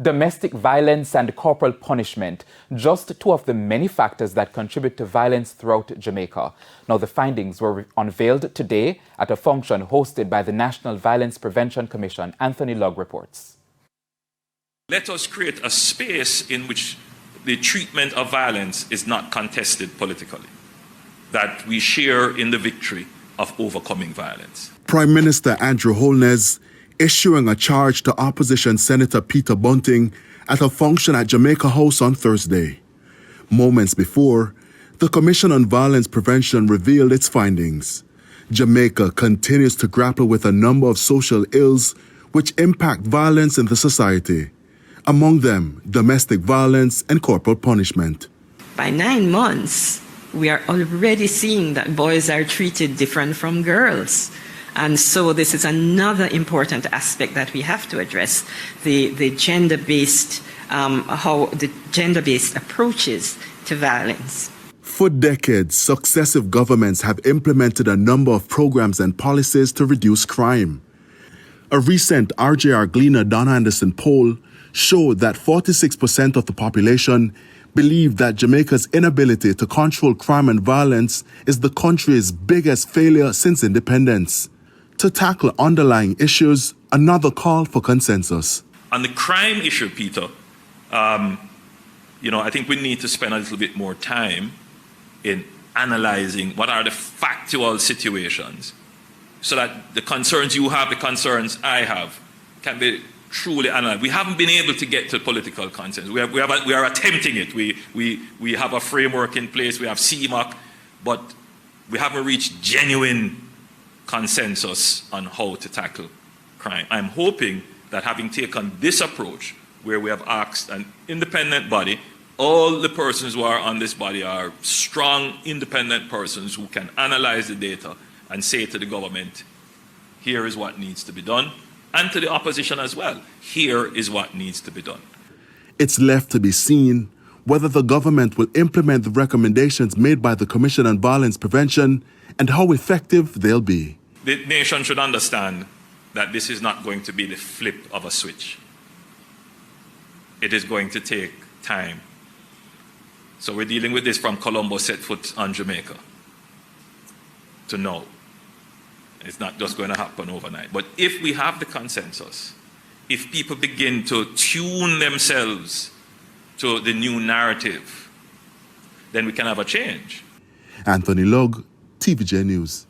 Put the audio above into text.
Domestic violence and corporal punishment, just two of the many factors that contribute to violence throughout Jamaica. Now, the findings were unveiled today at a function hosted by the National Violence Prevention Commission. Anthony Lugg reports. Let us create a space in which the treatment of violence is not contested politically, that we share in the victory of overcoming violence. Prime Minister Andrew Holness issuing a charge to opposition Senator Peter Bunting at a function at Jamaica House on Thursday. Moments before, the Commission on Violence Prevention revealed its findings. Jamaica continues to grapple with a number of social ills which impact violence in the society. Among them, domestic violence and corporal punishment. By 9 months, we are already seeing that boys are treated different from girls. And so this is another important aspect that we have to address, the gender-based approaches to violence. For decades, successive governments have implemented a number of programs and policies to reduce crime. A recent RJR Gleaner Don Anderson poll showed that 46% of the population believe that Jamaica's inability to control crime and violence is the country's biggest failure since independence. To tackle underlying issues, another call for consensus. On the crime issue, Peter, I think we need to spend a little bit more time in analyzing what are the factual situations so that the concerns you have, the concerns I have, can be truly analyzed. We haven't been able to get to political consensus. We are attempting it. We have a framework in place. We have CMOC, but we haven't reached genuine consensus on how to tackle crime. I'm hoping that having taken this approach, where we have asked an independent body, all the persons who are on this body are strong, independent persons who can analyze the data and say to the government, here is what needs to be done, and to the opposition as well, here is what needs to be done. It's left to be seen whether the government will implement the recommendations made by the Commission on Violence Prevention and how effective they'll be. The nation should understand that this is not going to be the flip of a switch. It is going to take time. So we're dealing with this from Colombo set foot on Jamaica to now. It's not just going to happen overnight. But if we have the consensus, if people begin to tune themselves to the new narrative, then we can have a change. Anthony Lugg, TVJ News.